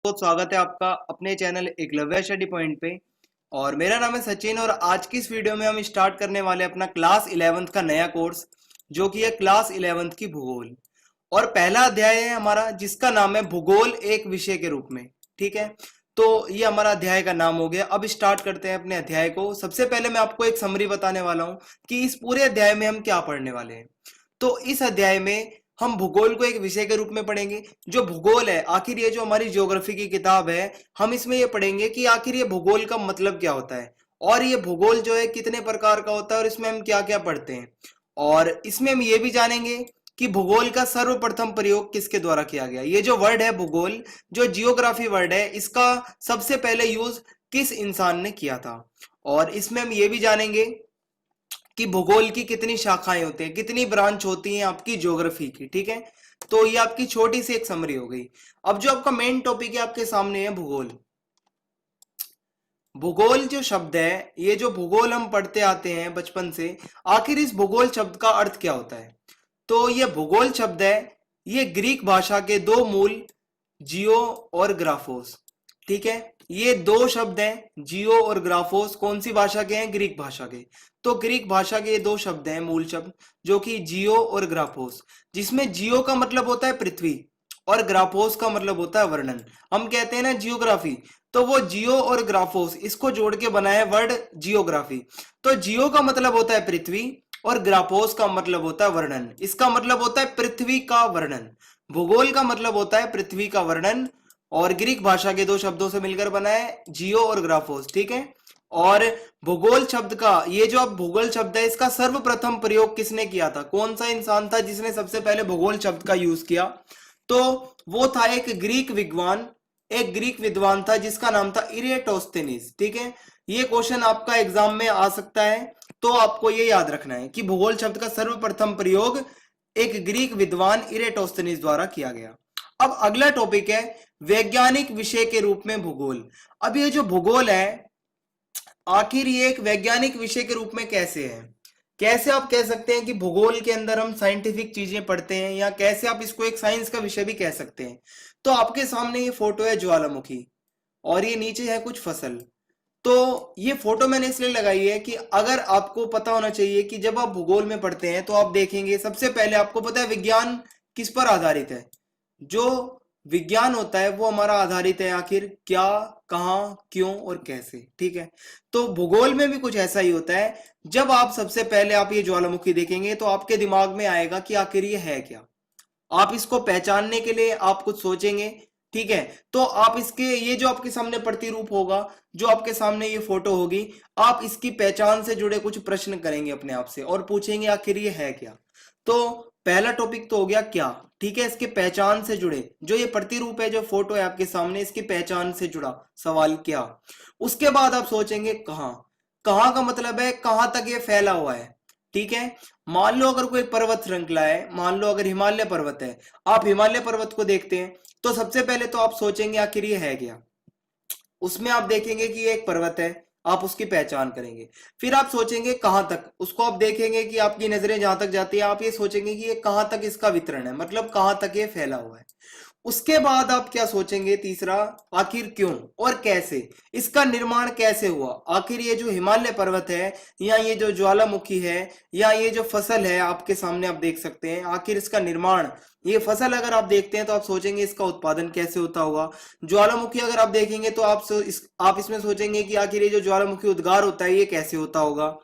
बहुत स्वागत है आपका अपने चैनल एकलव्य स्टडी पॉइंट पे। और मेरा नाम है सचिन और आज की इस वीडियो में हम स्टार्ट करने वाले अपना क्लास 11th का नया कोर्स जो कि है क्लास 11th की भूगोल। और पहला अध्याय है हमारा जिसका नाम है भूगोल एक विषय के रूप में। ठीक है, तो ये हमारा अध्याय का नाम हो गया। अब स्टार्ट करते हैं अपने अध्याय को। सबसे पहले मैं आपको एक समरी बताने वाला हूँ कि इस पूरे अध्याय में हम क्या पढ़ने वाले हैं। तो इस अध्याय में हम भूगोल को एक विषय के रूप में पढ़ेंगे। जो भूगोल है, आखिर ये जो हमारी ज्योग्राफी की किताब है, हम इसमें ये पढ़ेंगे कि आखिर ये भूगोल का मतलब क्या होता है और ये भूगोल जो है कितने प्रकार का होता है और इसमें हम क्या क्या पढ़ते हैं। और इसमें हम ये भी जानेंगे कि भूगोल का सर्वप्रथम प्रयोग किसके द्वारा किया गया। ये जो वर्ड है भूगोल, जो जियोग्राफी वर्ड है, इसका सबसे पहले यूज किस इंसान ने किया था। और इसमें हम ये भी जानेंगे कि भूगोल की कितनी शाखाएं होती हैं, कितनी ब्रांच होती हैं आपकी ज्योग्राफी की। ठीक है, तो ये आपकी छोटी सी एक समरी हो गई। अब जो आपका मेन टॉपिक है आपके सामने है भूगोल। भूगोल जो शब्द है, ये जो भूगोल हम पढ़ते आते हैं बचपन से, आखिर इस भूगोल शब्द का अर्थ क्या होता है। तो ये भूगोल शब्द है, ये ग्रीक भाषा के दो मूल जियो और ग्राफोस। ठीक है, ये दो शब्द हैं जियो और ग्राफोस। कौन सी भाषा के हैं? ग्रीक भाषा के। तो ग्रीक भाषा के ये दो शब्द हैं, मूल शब्द, जो कि जियो और ग्राफोस, जिसमें जियो का मतलब होता है पृथ्वी और ग्राफोस का मतलब होता है वर्णन। हम कहते हैं ना जियोग्राफी, तो वो जियो और ग्राफोस इसको जोड़ के बना है वर्ड जियोग्राफी। तो जियो का मतलब होता है पृथ्वी और ग्राफोस का मतलब होता है वर्णन। इसका मतलब होता है पृथ्वी का वर्णन। भूगोल का मतलब होता है पृथ्वी का वर्णन और ग्रीक भाषा के दो शब्दों से मिलकर बना है जियो और ग्राफोस। ठीक है, और भूगोल शब्द का, ये जो अब भूगोल शब्द है, इसका सर्वप्रथम प्रयोग किसने किया था? कौन सा इंसान था जिसने सबसे पहले भूगोल शब्द का यूज किया? तो वो था एक ग्रीक विद्वान था जिसका नाम था इरेटोस्थेनीज। ठीक है, ये क्वेश्चन आपका एग्जाम में आ सकता है, तो आपको ये याद रखना है कि भूगोल शब्द का सर्वप्रथम प्रयोग एक ग्रीक विद्वान इरेटोस्थेनीज द्वारा किया गया। अब अगला टॉपिक है वैज्ञानिक विषय के रूप में भूगोल। अब ये जो भूगोल है, आखिर ये एक वैज्ञानिक विषय के रूप में कैसे है? कैसे आप कह सकते हैं कि भूगोल के अंदर हम साइंटिफिक चीजें पढ़ते हैं, या कैसे आप इसको एक साइंस का विषय भी कह सकते हैं? तो आपके सामने ये फोटो है ज्वालामुखी और ये नीचे है कुछ फसल। तो ये फोटो मैंने इसलिए लगाई है कि अगर आपको पता होना चाहिए कि जब आप भूगोल में पढ़ते हैं तो आप देखेंगे, सबसे पहले आपको पता है विज्ञान किस पर आधारित है। जो विज्ञान होता है वो हमारा आधारित है आखिर क्या, कहाँ, क्यों और कैसे। ठीक है, तो भूगोल में भी कुछ ऐसा ही होता है। जब आप सबसे पहले आप ये ज्वालामुखी देखेंगे तो आपके दिमाग में आएगा कि आखिर ये है क्या। आप इसको पहचानने के लिए आप कुछ सोचेंगे। ठीक है, तो आप इसके, ये जो आपके सामने प्रतिरूप होगा, जो आपके सामने ये फोटो होगी, आप इसकी पहचान से जुड़े कुछ प्रश्न करेंगे अपने आप से और पूछेंगे आखिर ये है क्या। तो पहला टॉपिक तो हो गया क्या। ठीक है, इसके पहचान से जुड़े, जो ये प्रतिरूप है, जो फोटो है आपके सामने, इसकी पहचान से जुड़ा सवाल क्या। उसके बाद आप सोचेंगे कहाँ। कहाँ का मतलब है कहाँ तक ये फैला हुआ है। ठीक है, मान लो अगर कोई पर्वत श्रृंखला है, मान लो अगर हिमालय पर्वत है, आप हिमालय पर्वत को देखते हैं तो सबसे पहले तो आप सोचेंगे आखिर ये है क्या। उसमें आप देखेंगे कि ये एक पर्वत है, आप उसकी पहचान करेंगे। फिर आप सोचेंगे कहां तक, उसको आप देखेंगे कि आपकी नजरें जहां तक जाती है, आप ये सोचेंगे कि ये कहां तक इसका वितरण है, मतलब कहां तक ये फैला हुआ है। उसके बाद आप क्या सोचेंगे? तीसरा, आखिर क्यों और कैसे, इसका निर्माण कैसे हुआ। आखिर ये जो हिमालय पर्वत है, या ये जो ज्वालामुखी है, या ये जो फसल है आपके सामने आप देख सकते हैं, आखिर इसका निर्माण, ये फसल अगर आप देखते हैं तो आप सोचेंगे इसका उत्पादन कैसे होता होगा। ज्वालामुखी अगर आप देखेंगे तो आप इसमें सोचेंगे कि आखिर ये जो ज्वालामुखी उद्गार होता है ये कैसे होता होगा।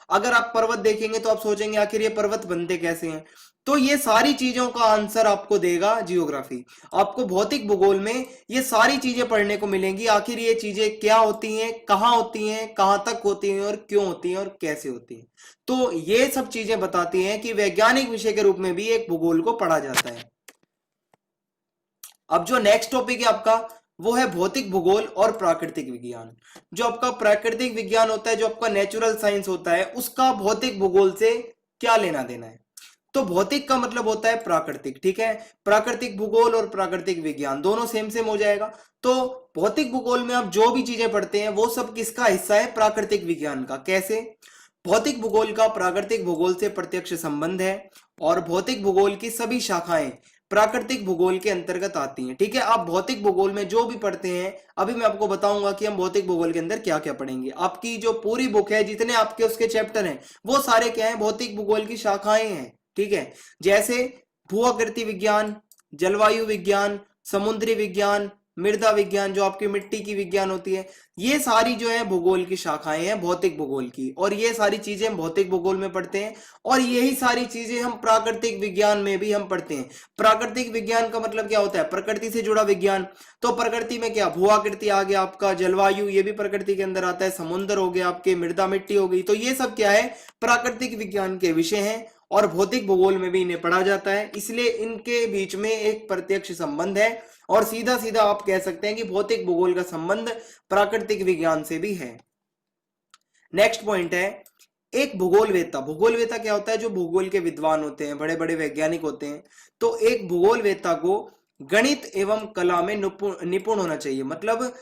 अगर आप पर्वत देखेंगे तो आप सोचेंगे आखिर ये पर्वत बनते कैसे हैं। तो ये सारी चीजों का आंसर आपको देगा जियोग्राफी। आपको भौतिक भूगोल में ये सारी चीजें पढ़ने को मिलेंगी। आखिर ये चीजें क्या होती हैं, कहाँ होती हैं, कहाँ तक होती हैं और क्यों होती हैं और कैसे होती हैं। तो ये सब चीजें बताती हैं कि वैज्ञानिक विषय के रूप में भी एक भूगोल को पढ़ा जाता है। अब जो नेक्स्ट टॉपिक है आपका, वो है भौतिक भूगोल और प्राकृतिक विज्ञान। जो आपका प्राकृतिक विज्ञान होता है, जो आपका नेचुरल साइंस होता है, उसका भौतिक भूगोल से क्या लेना देना है। तो भौतिक का मतलब होता है प्राकृतिक। ठीक है, प्राकृतिक भूगोल और प्राकृतिक विज्ञान दोनों सेम सेम हो जाएगा। तो भौतिक भूगोल में आप जो भी चीजें पढ़ते हैं वो सब किसका हिस्सा है? प्राकृतिक विज्ञान का। कैसे? भौतिक भूगोल का प्राकृतिक भूगोल से प्रत्यक्ष संबंध है और भौतिक भूगोल की सभी शाखाएं प्राकृतिक भूगोल के अंतर्गत आती हैं। ठीक है, आप भौतिक भूगोल में जो भी पढ़ते हैं, अभी मैं आपको बताऊंगा कि हम भौतिक भूगोल के अंदर क्या क्या पढ़ेंगे। आपकी जो पूरी बुक है, जितने आपके उसके चैप्टर हैं, वो सारे क्या हैं, भौतिक भूगोल की शाखाएं हैं। ठीक है, जैसे भू-आकृति विज्ञान, जलवायु विज्ञान, समुद्री विज्ञान, मृदा विज्ञान, जो आपकी मिट्टी की विज्ञान होती है, ये सारी जो है भूगोल की शाखाएं हैं भौतिक भूगोल की, और ये सारी चीजें हम भौतिक भूगोल में पढ़ते हैं, और यही सारी चीजें हम प्राकृतिक विज्ञान में भी हम पढ़ते हैं। प्राकृतिक विज्ञान का मतलब क्या होता है, प्रकृति से जुड़ा विज्ञान। तो प्रकृति में क्या, भू आकृति आ गया आपका, जलवायु ये भी प्रकृति के अंदर आता है, समुद्र हो गया आपके, मृदा मिट्टी हो गई, तो ये सब क्या है, प्राकृतिक विज्ञान के विषय हैं, और भौतिक भूगोल में भी इन्हें पढ़ा जाता है। इसलिए इनके बीच में एक प्रत्यक्ष संबंध है, और सीधा सीधा आप कह सकते हैं कि भौतिक भूगोल का संबंध प्राकृतिक विज्ञान से भी है। नेक्स्ट पॉइंट है एक भूगोलवेत्ता। भूगोलवेत्ता क्या होता है, जो भूगोल के विद्वान होते हैं, बड़े बड़े वैज्ञानिक होते हैं। तो एक भूगोलवेत्ता को गणित एवं कला में निपुण होना चाहिए, मतलब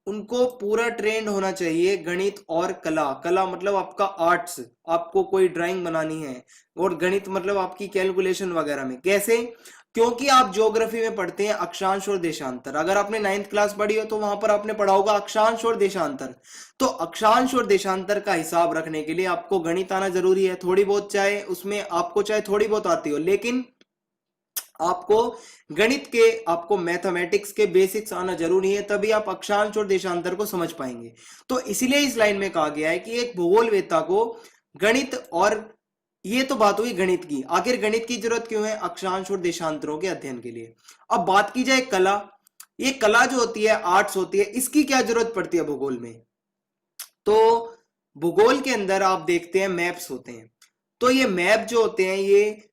उनको पूरा ट्रेंड होना चाहिए गणित और कला। कला मतलब आपका आर्ट्स, आपको कोई ड्राइंग बनानी है, और गणित मतलब आपकी कैलकुलेशन वगैरह में। कैसे, क्योंकि आप ज्योग्राफी में पढ़ते हैं अक्षांश और देशांतर। अगर आपने 9th क्लास पढ़ी हो तो वहां पर आपने पढ़ा होगा अक्षांश और देशांतर। तो अक्षांश और देशांतर का हिसाब रखने के लिए आपको गणित आना जरूरी है, थोड़ी बहुत, चाहे उसमें आपको चाहे थोड़ी बहुत आती हो, लेकिन आपको गणित के, आपको मैथमेटिक्स के बेसिक्स आना जरूरी है, तभी आप अक्षांश और देशांतर को समझ पाएंगे। तो इसीलिए इस लाइन में कहा गया है कि एक भूगोलवेत्ता को गणित, और ये तो बात हुई गणित की, आखिर गणित की जरूरत क्यों है, अक्षांश और देशांतरों के अध्ययन के लिए। अब बात की जाए कला, ये कला जो होती है, आर्ट्स होती है, इसकी क्या जरूरत पड़ती है भूगोल में। तो भूगोल के अंदर आप देखते हैं मैप्स होते हैं, तो ये मैप जो होते हैं, ये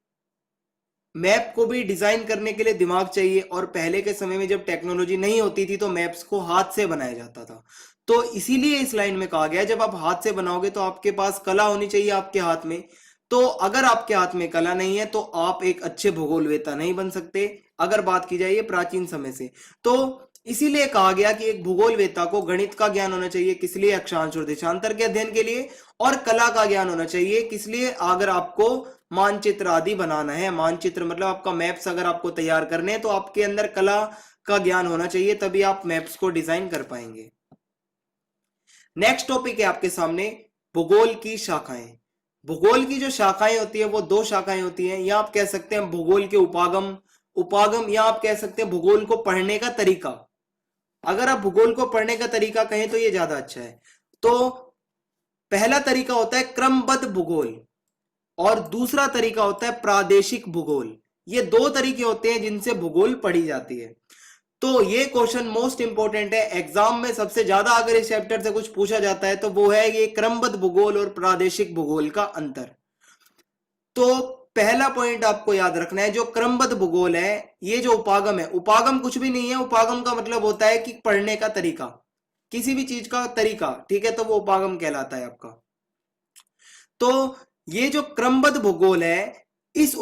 मैप को भी डिजाइन करने के लिए दिमाग चाहिए, और पहले के समय में जब टेक्नोलॉजी नहीं होती थी तो मैप्स को हाथ से बनाया जाता था। तो इसीलिए इस लाइन में कहा गया जब आप हाथ से बनाओगे तो आपके पास कला होनी चाहिए आपके हाथ में। तो अगर आपके हाथ में कला नहीं है तो आप एक अच्छे भूगोलवेत्ता नहीं बन सकते, अगर बात की जाए प्राचीन समय से। तो इसीलिए कहा गया कि एक भूगोलवेत्ता को गणित का ज्ञान होना चाहिए, किस लिए, अक्षांश और देशांतर के अध्ययन के लिए, और कला का ज्ञान होना चाहिए, किस लिए, अगर आपको मानचित्र आदि बनाना है। मानचित्र मतलब आपका मैप्स अगर आपको तैयार करने हैं तो आपके अंदर कला का ज्ञान होना चाहिए, तभी आप मैप्स को डिजाइन कर पाएंगे। नेक्स्ट टॉपिक है आपके सामने भूगोल की शाखाएं। भूगोल की जो शाखाएं होती है वो दो शाखाएं होती हैं, या आप कह सकते हैं भूगोल के उपागम, या आप कह सकते हैं भूगोल को पढ़ने का तरीका। अगर आप भूगोल को पढ़ने का तरीका कहें तो ये ज्यादा अच्छा है। तो पहला तरीका होता है क्रमबद्ध भूगोल, और दूसरा तरीका होता है प्रादेशिक भूगोल। ये दो तरीके होते हैं जिनसे भूगोल पढ़ी जाती है। तो ये क्वेश्चन मोस्ट इंपॉर्टेंट है, एग्जाम में सबसे ज्यादा अगर इस चैप्टर से कुछ पूछा जाता है तो वो है ये क्रमबद्ध भूगोल और प्रादेशिक भूगोल का अंतर। तो पहला पॉइंट आपको याद रखना है, जो क्रमबद्ध भूगोल है, ये जो उपागम है, उपागम कुछ भी नहीं है, उपागम का मतलब होता है कि पढ़ने का तरीका, किसी भी चीज का तरीका। ठीक है, तो वो उपागम कहलाता है आपका। तो ये जो क्रमबद्ध भूगोल है, इस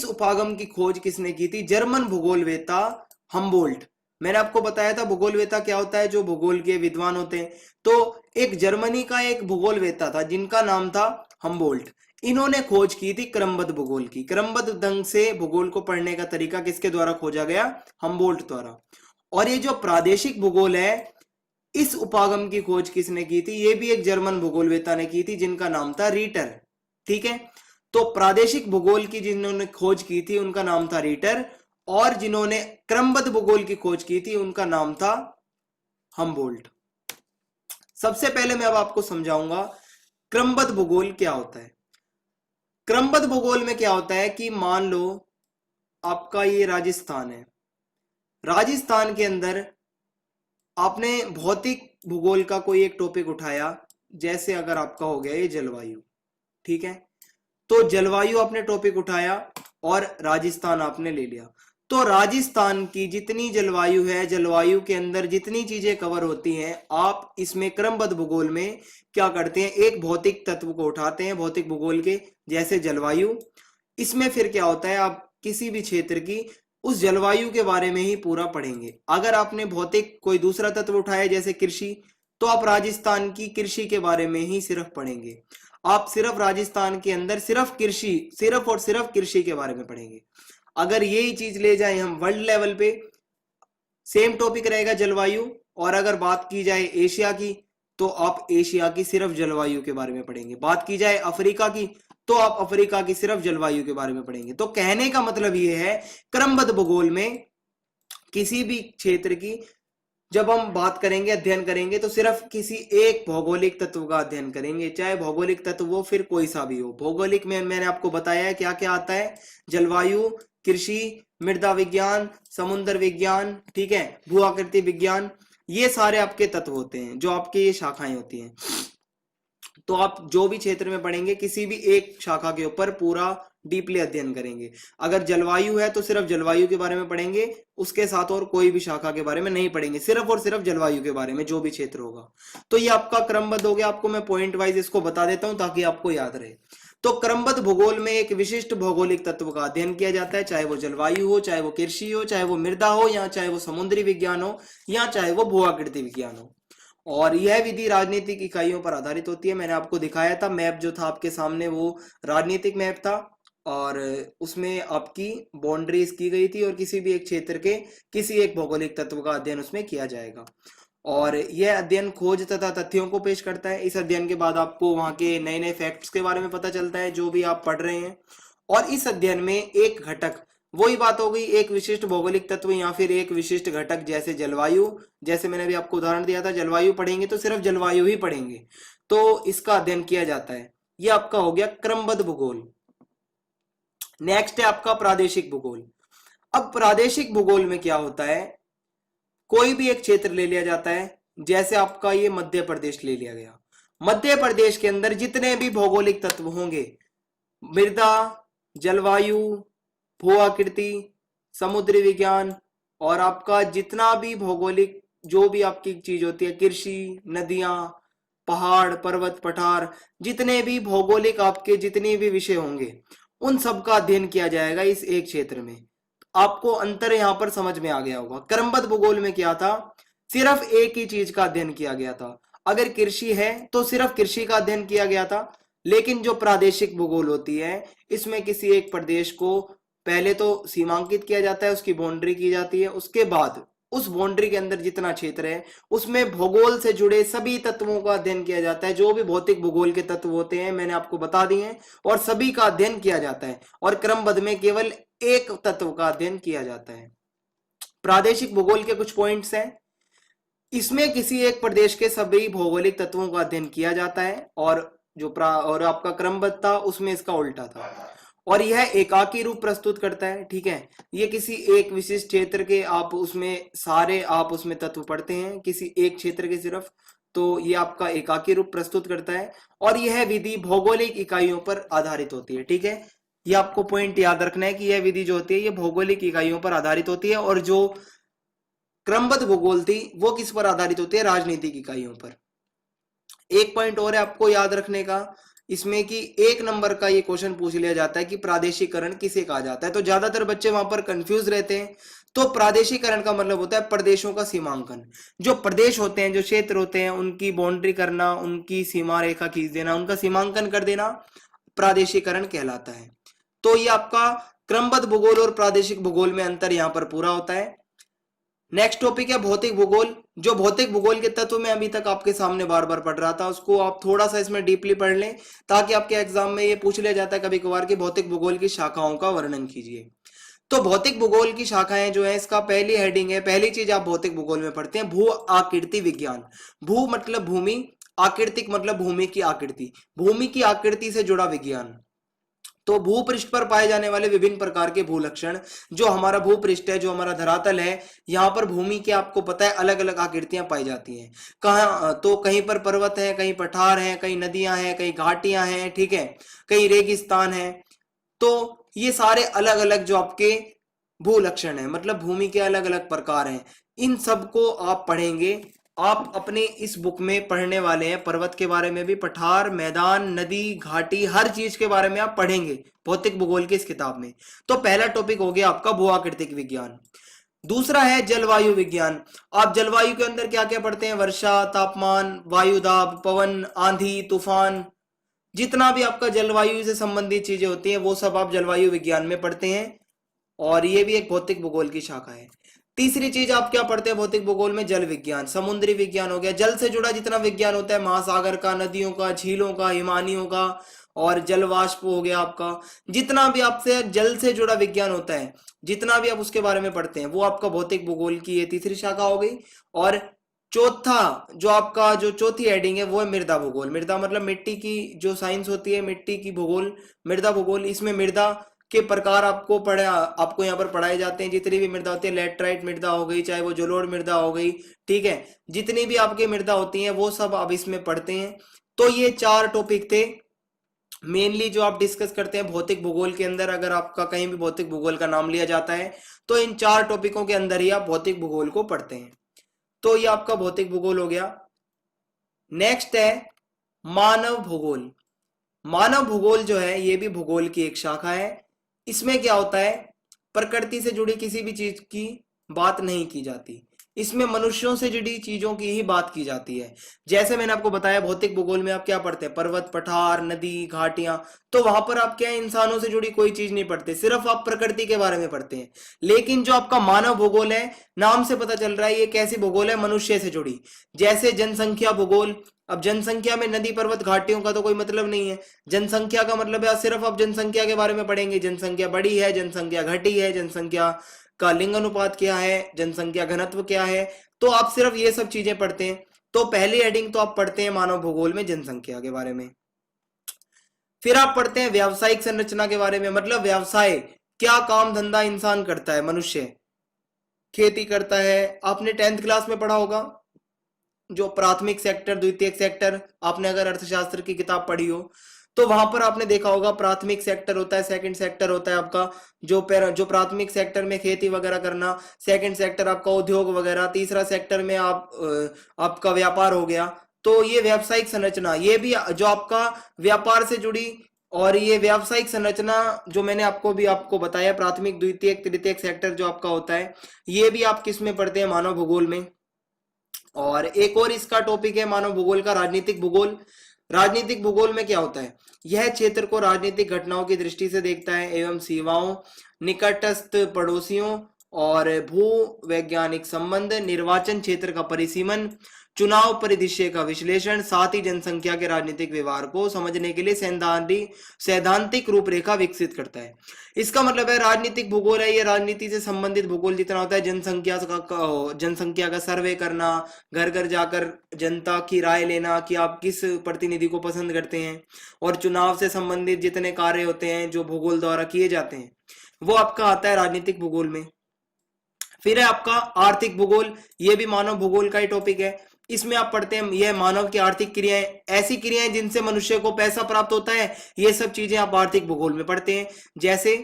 उपागम की खोज किसने की थी, जर्मन भूगोलवेत्ता हम्बोल्ट। मैंने आपको बताया था भूगोलवेत्ता क्या होता है, जो भूगोल के विद्वान होते हैं। तो एक जर्मनी का एक भूगोलवेत्ता था जिनका नाम था हम्बोल्ट। इन्होंने खोज की थी क्रमबद्ध भूगोल की। क्रमबद्ध ढंग से भूगोल को पढ़ने का तरीका किसके द्वारा खोजा गया, हम्बोल्ट द्वारा। और ये जो प्रादेशिक भूगोल है, इस उपागम की खोज किसने की थी, ये भी एक जर्मन भूगोलवेत्ता ने की थी जिनका नाम था रीटर। ठीक है, तो प्रादेशिक भूगोल की जिन्होंने खोज की थी उनका नाम था रीटर, और जिन्होंने क्रमबद्ध भूगोल की खोज की थी उनका नाम था हम्बोल्ट। सबसे पहले मैं अब आपको समझाऊंगा क्रमबद्ध भूगोल क्या होता है। क्रमबद्ध भूगोल में क्या होता है कि मान लो आपका ये राजस्थान है, राजस्थान के अंदर आपने भौतिक भूगोल का कोई एक टॉपिक उठाया, जैसे अगर आपका हो गया ये जलवायु। ठीक है, तो जलवायु आपने टॉपिक उठाया और राजस्थान आपने ले लिया। तो राजस्थान की जितनी जलवायु है, जलवायु के अंदर जितनी चीजें कवर होती हैं, आप इसमें क्रमबद्ध भूगोल में क्या करते हैं, एक भौतिक तत्व को उठाते हैं भौतिक भूगोल के, जैसे जलवायु। इसमें फिर क्या होता है, आप किसी भी क्षेत्र की उस जलवायु के बारे में ही पूरा पढ़ेंगे। अगर आपने भौतिक कोई दूसरा तत्व उठाया जैसे कृषि, तो आप राजस्थान की कृषि के बारे में ही सिर्फ पढ़ेंगे। आप सिर्फ राजस्थान के अंदर सिर्फ कृषि, सिर्फ और सिर्फ कृषि के बारे में पढ़ेंगे। अगर यही चीज ले जाए हम वर्ल्ड लेवल पे, सेम टॉपिक रहेगा जलवायु, और अगर बात की जाए एशिया की तो आप एशिया की सिर्फ जलवायु के बारे में पढ़ेंगे, बात की जाए अफ्रीका की तो आप अफ्रीका की सिर्फ जलवायु के बारे में पढ़ेंगे। तो कहने का मतलब यह है, क्रमबद्ध भूगोल में किसी भी क्षेत्र की जब हम बात करेंगे, अध्ययन करेंगे, तो सिर्फ किसी एक भौगोलिक तत्व का अध्ययन करेंगे, चाहे भौगोलिक तत्व वो फिर कोई सा भी हो। भौगोलिक में मैंने आपको बताया है क्या क्या आता है, जलवायु, कृषि, मृदा विज्ञान, समुद्र विज्ञान, ठीक है, भू आकृति विज्ञान, ये सारे आपके तत्व होते हैं जो आपके ये शाखाएं होती हैं। तो आप जो भी क्षेत्र में पढ़ेंगे किसी भी एक शाखा के ऊपर पूरा डीपली अध्ययन करेंगे। अगर जलवायु है तो सिर्फ जलवायु के बारे में पढ़ेंगे, उसके साथ और कोई भी शाखा के बारे में नहीं पढ़ेंगे, सिर्फ और सिर्फ जलवायु के बारे में जो भी क्षेत्र होगा। तो ये आपका क्रमबद्ध हो गया। आपको मैं पॉइंट वाइज इसको बता देता हूं ताकि आपको याद रहे। तो क्रमबद्ध भूगोल में एक विशिष्ट भौगोलिक तत्व का अध्ययन किया जाता है, चाहे वो जलवायु हो, चाहे वो कृषि हो, चाहे वो मृदा हो, या चाहे वो समुद्री विज्ञान हो, या चाहे वो भू आकृति विज्ञान हो। और यह विधि राजनीतिक इकाइयों पर आधारित होती है। मैंने आपको दिखाया था मैप जो था आपके सामने, वो राजनीतिक मैप था, और उसमें आपकी बाउंड्रीज की गई थी और किसी भी एक क्षेत्र के किसी एक भौगोलिक तत्व का अध्ययन उसमें किया जाएगा। और यह अध्ययन खोज तथा तथ्यों को पेश करता है। इस अध्ययन के बाद आपको वहां के नए नए फैक्ट्स के बारे में पता चलता है जो भी आप पढ़ रहे हैं। और इस अध्ययन में एक घटक, वही बात हो गई, एक विशिष्ट भौगोलिक तत्व या फिर एक विशिष्ट घटक, जैसे जलवायु, जैसे मैंने भी आपको उदाहरण दिया था, जलवायु पढ़ेंगे तो सिर्फ जलवायु ही पढ़ेंगे, तो इसका अध्ययन किया जाता है। यह आपका हो गया क्रमबद्ध भूगोल। नेक्स्ट है आपका प्रादेशिक भूगोल। अब प्रादेशिक भूगोल में क्या होता है, कोई भी एक क्षेत्र ले लिया जाता है, जैसे आपका ये मध्य प्रदेश ले लिया गया। मध्य प्रदेश के अंदर जितने भी भौगोलिक तत्व होंगे, मृदा, जलवायु, भू आकृति, समुद्री विज्ञान, और आपका जितना भी भौगोलिक जो भी आपकी चीज होती है, कृषि, नदियां, पहाड़, पर्वत, पठार, जितने भी भौगोलिक आपके जितने भी विषय होंगे उन सब का अध्ययन किया जाएगा इस एक क्षेत्र में। आपको अंतर यहां पर समझ में आ गया होगा। क्रमबद्ध भूगोल में क्या था, सिर्फ एक ही चीज का अध्ययन किया गया था। अगर कृषि है तो सिर्फ कृषि का अध्ययन किया गया था। लेकिन जो प्रादेशिक भूगोल होती है, इसमें किसी एक प्रदेश को पहले तो सीमांकित किया जाता है, उसकी बाउंड्री की जाती है, उसके बाद उस बाउंड्री के अंदर जितना क्षेत्र है उसमें भूगोल से जुड़े सभी तत्वों का अध्ययन किया जाता है। जो भी भौतिक भूगोल के तत्व होते हैं मैंने आपको बता दिए हैं, और सभी का अध्ययन किया जाता है। और क्रमबद्ध में केवल एक तत्व का अध्ययन किया जाता है। प्रादेशिक भूगोल के कुछ पॉइंट्स हैं। इसमें किसी एक प्रदेश के सभी भौगोलिक तत्वों का अध्ययन किया जाता है, और और आपका क्रमबद्ध था उसमें इसका उल्टा था। और यह एकाकी रूप प्रस्तुत करता है, ठीक है। ये किसी एक विशिष्ट क्षेत्र के आप उसमें सारे आप उसमें तत्व पढ़ते हैं, किसी एक क्षेत्र के सिर्फ, तो ये आपका एकाकी रूप प्रस्तुत करता है। और यह विधि भौगोलिक इकाइयों पर आधारित होती है, ठीक है। ये आपको पॉइंट याद रखना है कि यह विधि जो होती है ये भौगोलिक इकाइयों पर आधारित होती है, और जो क्रमबद्ध भूगोल थी वो किस पर आधारित होती है, राजनीतिक इकाइयों पर। एक पॉइंट और है आपको याद रखने का इसमें कि 1 नंबर का ये क्वेश्चन पूछ लिया जाता है कि प्रादेशिकरण किसे कहा जाता है। तो ज्यादातर बच्चे वहां पर कंफ्यूज रहते हैं। तो प्रादेशिकरण का मतलब होता है प्रदेशों का सीमांकन। जो प्रदेश होते हैं, जो क्षेत्र होते हैं, उनकी बाउंड्री करना, उनकी सीमा रेखा खींच देना, उनका सीमांकन कर देना प्रादेशिकरण कहलाता है। तो ये आपका क्रमबद्ध भूगोल और प्रादेशिक भूगोल में अंतर यहां पर पूरा होता है। नेक्स्ट टॉपिक है भौतिक भूगोल। जो भौतिक भूगोल के तत्व में अभी तक आपके सामने बार बार पढ़ रहा था, उसको आप थोड़ा सा इसमें डीपली पढ़ लें, ताकि आपके एग्जाम में ये पूछ लिया जाता है कभी कभार कि भौतिक भूगोल की शाखाओं का वर्णन कीजिए। तो भौतिक भूगोल की शाखाएं जो है, इसका पहली हेडिंग है, पहली चीज आप भौतिक भूगोल में पढ़ते हैं, भू आकृति विज्ञान। भू मतलब भूमि, आकृतिक मतलब भूमि की आकृति, भूमि की आकृति से जुड़ा विज्ञान। तो भूपृष्ठ पर पाए जाने वाले विभिन्न प्रकार के भूलक्षण, जो हमारा भूपृष्ठ है, जो हमारा धरातल है, यहाँ पर भूमि के आपको पता है अलग अलग आकृतियां पाई जाती हैं। कहाँ तो कहीं पर पर्वत है, कहीं पठार है, कहीं नदियां हैं, कहीं घाटियां हैं, ठीक है, कहीं रेगिस्तान है। तो ये सारे अलग अलग जो आपके भूलक्षण है, मतलब भूमि के अलग अलग प्रकार हैं, इन सबको आप पढ़ेंगे। आप अपने इस बुक में पढ़ने वाले हैं पर्वत के बारे में भी, पठार, मैदान, नदी, घाटी, हर चीज के बारे में आप पढ़ेंगे भौतिक भूगोल की इस किताब में। तो पहला टॉपिक हो गया आपका भू आकृतिक विज्ञान। दूसरा है जलवायु विज्ञान। आप जलवायु के अंदर क्या क्या पढ़ते हैं, वर्षा, तापमान, वायुदाब, पवन, आंधी, तूफान, जितना भी आपका जलवायु से संबंधित चीजें होती हैं वो सब आप जलवायु विज्ञान में पढ़ते हैं। और ये भी एक भौतिक भूगोल की शाखा है। तीसरी चीज आप क्या पढ़ते हैं भौतिक भूगोल में? जल विज्ञान, समुद्री विज्ञान हो गया। जल से जुड़ा जितना विज्ञान होता है, महासागर का, नदियों का, झीलों का, हिमानियों का, और जल वाष्प हो गया आपका, जितना भी आपसे जल से जुड़ा विज्ञान होता है, जितना भी आप उसके बारे में पढ़ते हैं, वो आपका भौतिक भूगोल की ये तीसरी शाखा हो गई। और चौथा जो आपका जो चौथी हेडिंग है वो है मृदा भूगोल। मृदा मतलब मिट्टी की जो साइंस होती है, मिट्टी की भूगोल, मृदा भूगोल। इसमें मृदा के प्रकार आपको यहाँ पर पढ़ाए जाते हैं। जितनी भी मृदा होती है, लेटराइट मृदा हो गई, चाहे वो जलोढ़ मृदा हो गई, ठीक है, जितनी भी आपकी मृदा होती हैं वो सब आप इसमें पढ़ते हैं। तो ये 4 टॉपिक थे मेनली जो आप डिस्कस करते हैं भौतिक भूगोल के अंदर। अगर आपका कहीं भी भौतिक भूगोल का नाम लिया जाता है तो इन 4 टॉपिकों के अंदर ही आप भौतिक भूगोल को पढ़ते हैं। तो ये आपका भौतिक भूगोल हो गया। नेक्स्ट है मानव भूगोल। मानव भूगोल जो है ये भी भूगोल की एक शाखा है। इसमें क्या होता है? प्रकृति से जुड़ी किसी भी चीज की बात नहीं की जाती, इसमें मनुष्यों से जुड़ी चीजों की ही बात की जाती है। जैसे मैंने आपको बताया भौतिक भूगोल में आप क्या पढ़ते हैं? पर्वत, पठार, नदी, घाटियां। तो वहां पर आप क्या इंसानों से जुड़ी कोई चीज नहीं पढ़ते, सिर्फ आप प्रकृति के बारे में पढ़ते हैं। लेकिन जो आपका मानव भूगोल है, नाम से पता चल रहा है ये कैसी भूगोल है? मनुष्य से जुड़ी। जैसे जनसंख्या भूगोल। अब जनसंख्या में नदी, पर्वत, घाटियों का तो कोई मतलब नहीं है। जनसंख्या का मतलब है सिर्फ आप जनसंख्या के बारे में पढ़ेंगे। जनसंख्या बढ़ी है, जनसंख्या घटी है, जनसंख्या का लिंग अनुपात क्या है, जनसंख्या घनत्व क्या है, तो आप सिर्फ ये सब चीजें पढ़ते हैं। तो पहली हेडिंग तो आप पढ़ते हैं मानव भूगोल में जनसंख्या के बारे में। फिर आप पढ़ते हैं व्यावसायिक संरचना के बारे में, मतलब व्यवसाय, क्या काम धंधा इंसान करता है, मनुष्य खेती करता है। आपने 10th क्लास में पढ़ा होगा जो प्राथमिक सेक्टर, द्वितीयक सेक्टर, आपने अगर अर्थशास्त्र की किताब पढ़ी हो तो वहां पर आपने देखा होगा प्राथमिक सेक्टर होता है, सेकंड सेक्टर होता है आपका जो प्राथमिक सेक्टर में खेती वगैरह करना, सेकंड सेक्टर आपका उद्योग वगैरह, तीसरा सेक्टर में आपका व्यापार हो गया। तो ये व्यावसायिक संरचना, ये भी जो आपका व्यापार से जुड़ी, और ये व्यावसायिक संरचना जो मैंने आपको बताया, प्राथमिक, द्वितीयक, तृतीयक सेक्टर जो आपका होता है, ये भी आप किस में पढ़ते हैं? मानव भूगोल में। और एक और इसका टॉपिक है मानव भूगोल का राजनीतिक भूगोल। राजनीतिक भूगोल में क्या होता है? यह क्षेत्र को राजनीतिक घटनाओं की दृष्टि से देखता है एवं सीमाओं, निकटस्थ पड़ोसियों और भू वैज्ञानिक संबंध, निर्वाचन क्षेत्र का परिसीमन, चुनाव परिदृश्य का विश्लेषण, साथ ही जनसंख्या के राजनीतिक व्यवहार को समझने के लिए सैद्धांतिक रूपरेखा विकसित करता है। इसका मतलब है राजनीतिक भूगोल है, ये राजनीति से संबंधित भूगोल जितना होता है, जनसंख्या का सर्वे करना, घर घर जाकर जनता की राय लेना कि आप किस प्रतिनिधि को पसंद करते हैं, और चुनाव से संबंधित जितने कार्य होते हैं जो भूगोल द्वारा किए जाते हैं, वो आपका आता है राजनीतिक भूगोल में। फिर है आपका आर्थिक भूगोल, ये भी मानव भूगोल का ही टॉपिक है। इसमें आप पढ़ते हैं यह मानव की आर्थिक क्रियाएं, ऐसी क्रियाएं जिनसे मनुष्य को पैसा प्राप्त होता है, ये सब चीजें आप आर्थिक भूगोल में पढ़ते हैं। जैसे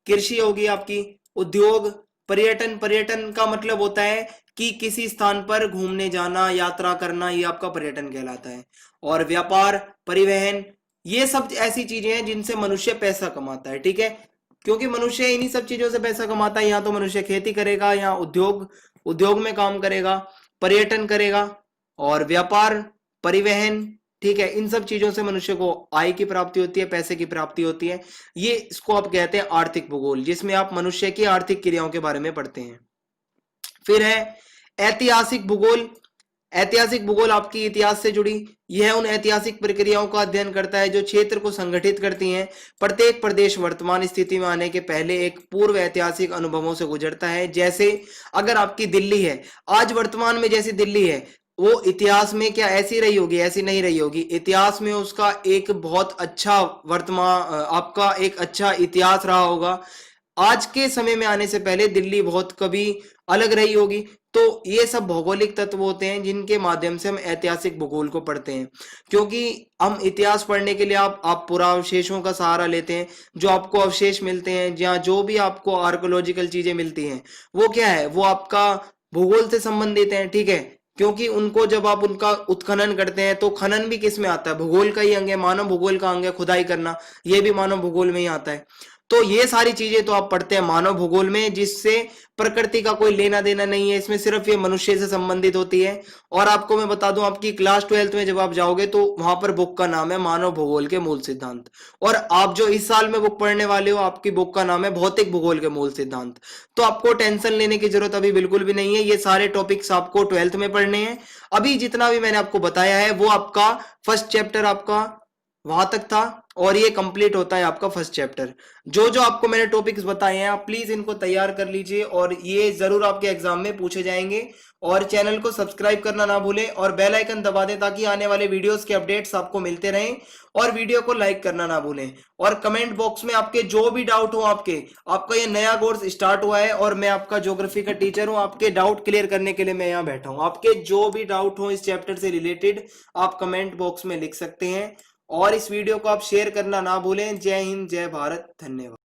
कृषि होगी आपकी, उद्योग, पर्यटन। पर्यटन का मतलब होता है कि किसी स्थान पर घूमने जाना, यात्रा करना, ये आपका पर्यटन कहलाता है। और व्यापार, परिवहन, ये सब ऐसी चीजें हैं जिनसे मनुष्य पैसा कमाता है, ठीक है, क्योंकि मनुष्य इन्हीं सब चीजों से पैसा कमाता है। यहाँ तो मनुष्य खेती करेगा, यहाँ उद्योग में काम करेगा, पर्यटन करेगा, और व्यापार, परिवहन, ठीक है, इन सब चीजों से मनुष्य को आय की प्राप्ति होती है, पैसे की प्राप्ति होती है। ये इसको आप कहते हैं आर्थिक भूगोल, जिसमें आप मनुष्य की आर्थिक क्रियाओं के बारे में पढ़ते हैं। फिर है ऐतिहासिक भूगोल। ऐतिहासिक भूगोल आपकी इतिहास से जुड़ी, यह उन ऐतिहासिक प्रक्रियाओं का अध्ययन करता है जो क्षेत्र को संगठित करती हैं। प्रत्येक प्रदेश वर्तमान स्थिति में आने के पहले एक पूर्व ऐतिहासिक अनुभवों से गुजरता है। जैसे अगर आपकी दिल्ली है, आज वर्तमान में जैसी दिल्ली है, वो इतिहास में क्या ऐसी रही होगी? ऐसी नहीं रही होगी। इतिहास में उसका एक बहुत अच्छा आपका एक अच्छा इतिहास रहा होगा। आज के समय में आने से पहले दिल्ली बहुत कभी अलग रही होगी। तो ये सब भौगोलिक तत्व होते हैं जिनके माध्यम से हम ऐतिहासिक भूगोल को पढ़ते हैं, क्योंकि हम इतिहास पढ़ने के लिए आप पुरावशेषों का सहारा लेते हैं। जो आपको अवशेष मिलते हैं, जहाँ जो भी आपको आर्कोलॉजिकल चीजें मिलती हैं, वो क्या है? वो आपका भूगोल से संबंधित है, ठीक है, क्योंकि उनको जब आप उनका उत्खनन करते हैं तो खनन भी किस में आता है? भूगोल का ही अंग है, मानव भूगोल का अंग है खुदाई करना, ये भी मानव भूगोल में ही आता है। तो ये सारी चीजें तो आप पढ़ते हैं मानव भूगोल में, जिससे प्रकृति का कोई लेना देना नहीं है, इसमें सिर्फ ये मनुष्य से संबंधित होती है। और आपको मैं बता दूं, आपकी क्लास 12th में जब आप जाओगे तो वहां पर बुक का नाम है मानव भूगोल के मूल सिद्धांत। और आप जो इस साल में बुक पढ़ने वाले हो, आपकी बुक का नाम है भौतिक भूगोल के मूल सिद्धांत। तो आपको टेंशन लेने की जरूरत अभी बिल्कुल भी नहीं है, ये सारे टॉपिक्स आपको 12th में पढ़ने हैं। अभी जितना भी मैंने आपको बताया है वो आपका फर्स्ट चैप्टर आपका वहां तक था, और ये कंप्लीट होता है आपका फर्स्ट चैप्टर। जो जो आपको मैंने टॉपिक्स बताए हैं, आप प्लीज इनको तैयार कर लीजिए, और ये जरूर आपके एग्जाम में पूछे जाएंगे। और चैनल को सब्सक्राइब करना ना भूलें, और बेल आइकन दबा दें ताकि आने वाले वीडियोस के अपडेट्स आपको मिलते रहें। और वीडियो को लाइक करना ना भूलें, और कमेंट बॉक्स में आपके जो भी डाउट हो, आपका ये नया कोर्स स्टार्ट हुआ है और मैं आपका ज्योग्राफी का टीचर हूं, आपके डाउट क्लियर करने के लिए मैं यहाँ बैठा हूं। आपके जो भी डाउट हो इस चैप्टर से रिलेटेड, आप कमेंट बॉक्स में लिख सकते हैं। और इस वीडियो को आप शेयर करना ना भूलें। जय हिंद, जय भारत, धन्यवाद।